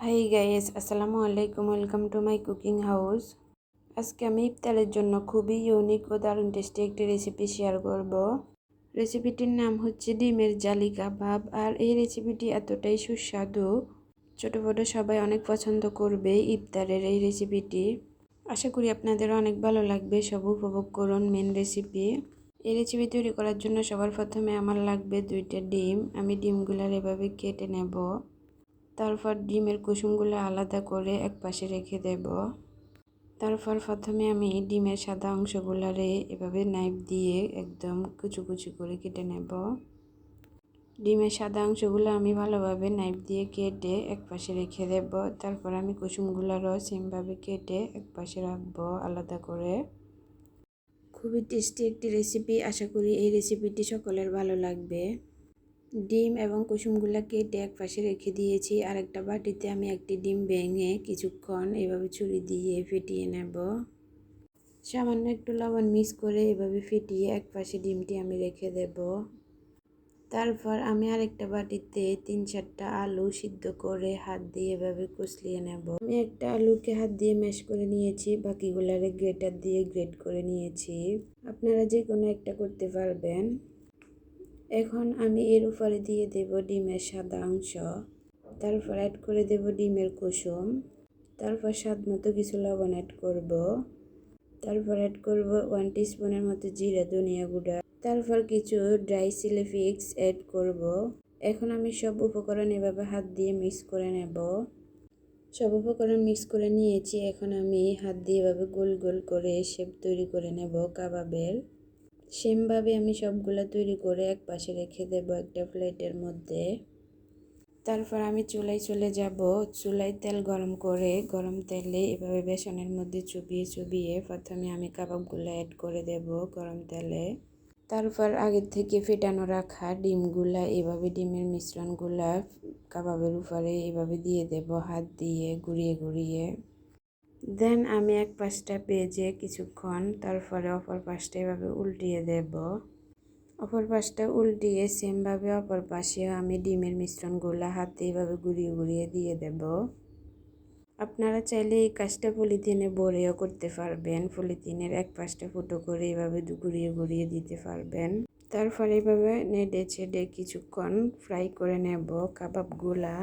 Hi guys, আসসালামু আলাইকুম। Welcome to my cooking house. আজকে আমি ইফতারের জন্য খুবই ইউনিক ও দারুণ টেস্টি একটি রেসিপি শেয়ার করব। রেসিপিটির নাম হচ্ছে ডিমের জালি কাবাব। আর এই রেসিপিটি এতটাই সুস্বাদু, ছোট বড় সবাই অনেক পছন্দ করবে ইফতারের এই রেসিপিটি। আশা করি আপনাদেরও অনেক ভালো লাগবে। সব উপভোগ করুন মেন রেসিপি। এই রেসিপি তৈরি করার জন্য সবার প্রথমে আমার লাগবে 2টা ডিম। আমি ডিমগুলার এভাবে কেটে নেব। তারপর ডিমের কুসুমগুলো আলাদা করে এক পাশে রেখে দেব। তারপর প্রথমে আমি ডিমের সাদা অংশগুলারে এভাবে নাইফ দিয়ে একদম কুচি কুচি করে কেটে নেব। ডিমের সাদা অংশগুলো আমি ভালোভাবে নাইফ দিয়ে কেটে এক পাশে রেখে দেব। তারপর আমি কুসুমগুলোরও সেমভাবে কেটে এক পাশে রাখবো আলাদা করে। খুবই টেস্টি একটি রেসিপি। আশা করি এই রেসিপিটি সকলের ভালো লাগবে। ডিম এবং কুসুমগুলা কেটে এক পাশে রেখে দিয়েছি। আরেকটা বাটিতে আমি একটি ডিম ভেঙে কিছুক্ষণ এভাবে ছুরি দিয়ে ফেটিয়ে নেব। সামান্য একটু লবণ মিক্স করে এভাবে ফেটিয়ে এক পাশে ডিমটি আমি রেখে দেব। তারপর আমি আরেকটা বাটিতে 3-4টা আলু সিদ্ধ করে হাত দিয়ে এভাবে কুচলিয়ে নেব। আমি একটা আলুকে হাত দিয়ে ম্যাশ করে নিয়েছি, বাকিগুলারে গ্রেটার দিয়ে গ্রেট করে নিয়েছি। আপনারা যে কোনো একটা করতে পারবেন। এখন আমি এর উপরে দিয়ে দেব ডিমের সাদা অংশ। তারপর অ্যাড করে দেব ডিমের কুসুম। তারপর স্বাদ মতো কিছু লবণ অ্যাড করব। তারপর অ্যাড করব 1 টিস্পুনের মতো জিরা ধনিয়া গুঁড়া। তারপর কিছু ড্রাই চিলি ফ্লেক্স অ্যাড করব। এখন আমি সব উপকরণ এভাবে হাত দিয়ে মিক্স করে নেব। সব উপকরণ মিক্স করে নিয়েছি। এখন আমি হাত দিয়ে এভাবে গোল গোল করে শেপ তৈরি করে নেব কাবাবের। সেমভাবে আমি সবগুলো তৈরি করে এক পাশে রেখে দেব একটা প্লেটের মধ্যে। তারপর আমি চুলায় চলে যাব। চুলায় তেল গরম করে গরম তেলে এভাবে বেসনের মধ্যে চুবিয়ে চুবিয়ে প্রথমে আমি কাবাবগুলো অ্যাড করে দেব গরম তেলে। তারপর আগের থেকে ফেটানো রাখা ডিমগুলা এভাবে ডিমের মিশ্রণগুলা কাবাবের উপরে এভাবে দিয়ে দেব হাত দিয়ে ঘুরিয়ে ঘুরিয়ে। দেন আমি এক পাশটা ভেজে কিছুক্ষণ তারপরে অপর পাশটা এভাবে উল্টিয়ে দেব। অপর পাশটা উল্টিয়ে সেমভাবে অপর পাশেও আমি ডিমের মিশ্রণগুলো হাতে এভাবে ঘুরিয়ে ঘুরিয়ে দিয়ে দেব। আপনারা চাইলে এই কাজটা পলিথিনে ভরেও করতে পারবেন। পলিথিনের এক পাশটা ফুটো করে এভাবে ঘুরিয়ে ঘুরিয়ে দিতে পারবেন। তারপর এভাবে নেড়ে ছেড়ে কিছুক্ষণ ফ্রাই করে নেব কাবাবগুলা।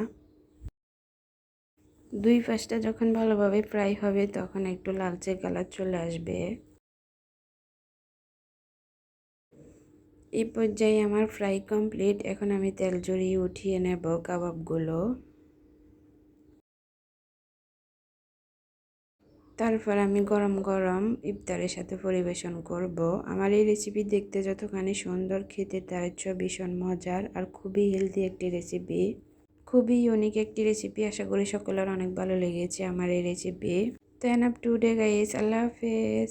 2 পাশটা যখন ভালোভাবে ফ্রাই হবে তখন একটু লালচে কালার চলে আসবে। এই পর্যায়ে আমার ফ্রাই কমপ্লিট। এখন আমি তেল ঝরিয়ে উঠিয়ে নেব কাবাবগুলো। তারপর আমি গরম গরম ইফতারের সাথে পরিবেশন করব। আমার এই রেসিপি দেখতে যতখানি সুন্দর, খেতে তার চেয়ে ভীষণ মজার আর খুবই হেলদি একটি রেসিপি। খুবই ইউনিক একটি রেসিপি। আশা করি সকলের অনেক ভালো লেগেছে আমার এই রেসিপি। তো এনাফ টুডে গাইস, আল্লাহ হাফেজ।